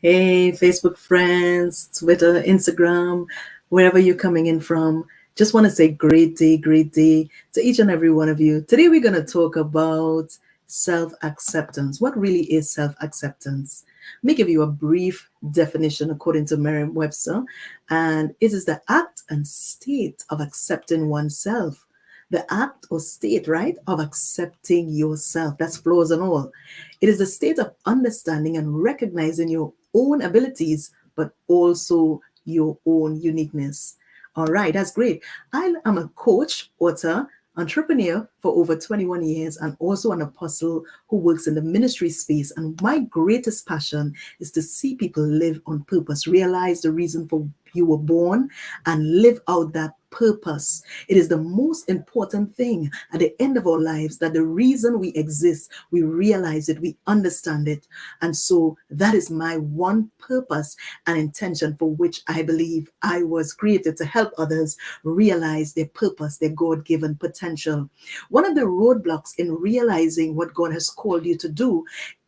Hey, Facebook friends, Twitter, Instagram, wherever you're coming in from. Just want to say great day to each and every one of you. Today, we're going to talk about self acceptance. What really is self acceptance? Let me give you a brief definition according to Merriam Webster, and it is the act and state of accepting oneself. The act or state, right, of accepting yourself. That's flaws and all. It is the state of understanding and recognizing your own abilities, but also your own uniqueness. All right, that's great. I am a coach, author, entrepreneur for over 21 years, and also an apostle who works in the ministry space. And my greatest passion is to see people live on purpose, realize the reason for you were born, and live out that purpose. It is the most important thing at the end of our lives, that the reason we exist, we realize it, we understand it. And so that is my one purpose and intention for which I believe I was created, to help others realize their purpose, their God-given potential. One of the roadblocks in realizing what God has called you to do,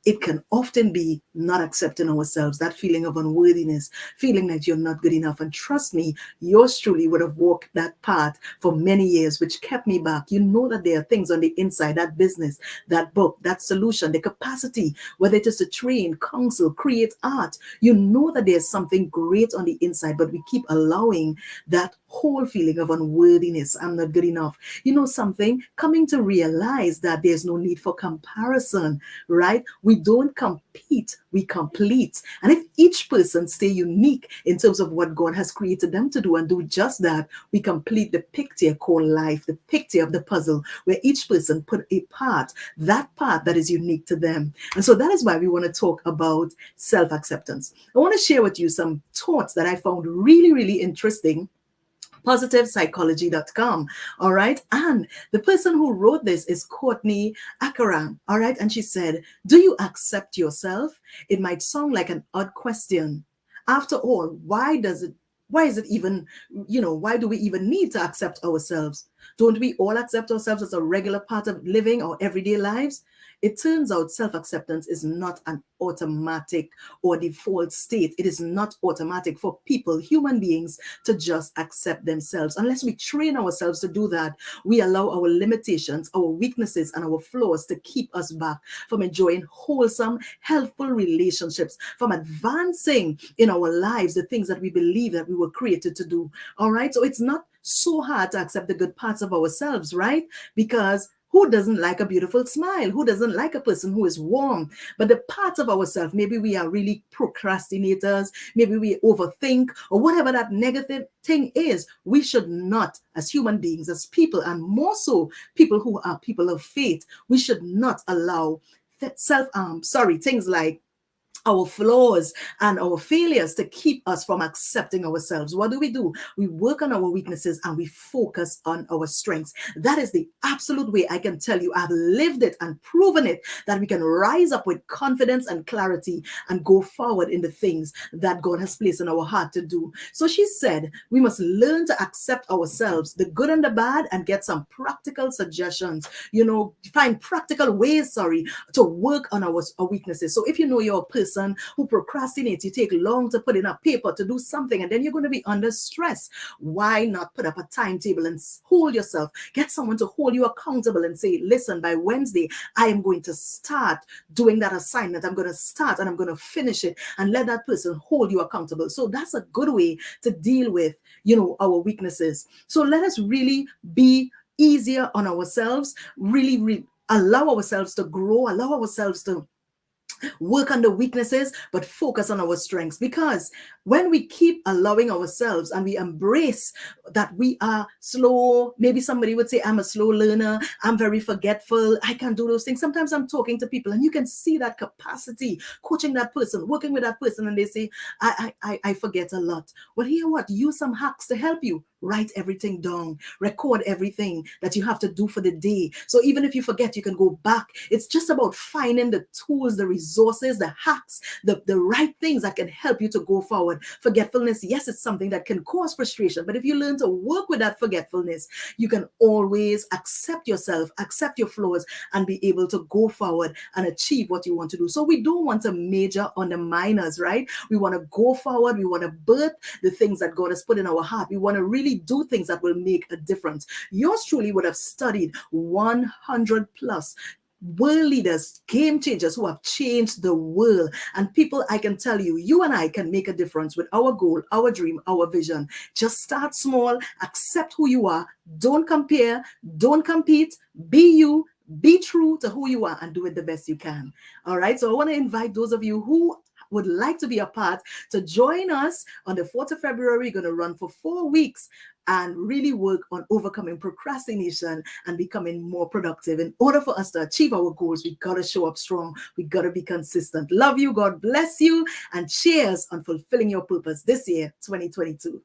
it can often be not accepting ourselves, that feeling of unworthiness, feeling that you're not good enough. And trust me, yours truly would have walked that path for many years, which kept me back. You know that there are things on the inside, that business, that book, that solution, the capacity, whether it is to train, counsel, create art. You know that there's something great on the inside, but we keep allowing that whole feeling of unworthiness. I'm not good enough. You know something? Coming to realize that there's no need for comparison, right? We don't compete, we complete. And if each person stay unique in terms of what God has created them to do and do just that, we complete the picture called life, the picture of the puzzle, where each person put a part, that part that is unique to them. And so that is why we want to talk about self-acceptance. I want to share with you some thoughts that I found really interesting. PositivePsychology.com. All right. And the person who wrote this is Courtney Akaram. All right. And she said, do you accept yourself? It might sound like an odd question. After all, why is it even, why do we even need to accept ourselves? Don't we all accept ourselves as a regular part of living our everyday lives? It turns out self-acceptance is not an automatic or default state. It is not automatic for people, human beings, to just accept themselves. Unless we train ourselves to do that, we allow our limitations, our weaknesses, and our flaws to keep us back from enjoying wholesome, healthful relationships, from advancing in our lives the things that we believe that we were created to do. All right. So it's not so hard to accept the good parts of ourselves, right? Because who doesn't like a beautiful smile? Who doesn't like a person who is warm? But the parts of ourselves, maybe we are really procrastinators, maybe we overthink, or whatever that negative thing is, we should not, as human beings, as people, and more so people who are people of faith, we should not allow things like our flaws and our failures to keep us from accepting ourselves. What do? We work on our weaknesses and we focus on our strengths. That is the absolute way I can tell you. I've lived it and proven it, that we can rise up with confidence and clarity and go forward in the things that God has placed in our heart to do. So she said, we must learn to accept ourselves, the good and the bad, and get some practical suggestions, find practical ways, to work on our weaknesses. So if you know you're a person who procrastinates, you take long to put in a paper to do something, and then you're going to be under stress. Why not put up a timetable and hold yourself? Get someone to hold you accountable and say, listen, by Wednesday, I am going to start doing that assignment. I'm going to start and I'm going to finish it, and let that person hold you accountable. So that's a good way to deal with, our weaknesses. So let us really be easier on ourselves, really allow ourselves to grow, allow ourselves to work on the weaknesses, but focus on our strengths. Because when we keep allowing ourselves and we embrace that we are slow, maybe somebody would say, I'm a slow learner, I'm very forgetful, I can't do those things. Sometimes I'm talking to people and you can see that capacity, coaching that person, working with that person, and they say, I forget a lot. Well, hear what? Use some hacks to help you. write everything down, record everything that you have to do for the day. So even if you forget, you can go back. It's just about finding the tools, the resources, the hacks, the right things that can help you to go forward. Forgetfulness, yes, it's something that can cause frustration, but if you learn to work with that forgetfulness, you can always accept yourself, accept your flaws, and be able to go forward and achieve what you want to do. So we don't want to major on the minors, right? We want to go forward. We want to birth the things that God has put in our heart. We want to really do things that will make a difference. Yours truly would have studied 100 plus world leaders, game changers who have changed the world. And people, I can tell you, you and I can make a difference with our goal, our dream, our vision. Just start small, accept who you are, don't compare, don't compete, be you, be true to who you are, and do it the best you can. All right. So I want to invite those of you who would like to be a part to join us on the 4th of February. We're going to run for 4 weeks and really work on overcoming procrastination and becoming more productive. In order for us to achieve our goals, we got to show up strong. We got to be consistent. Love you. God bless you. And cheers on fulfilling your purpose this year, 2022.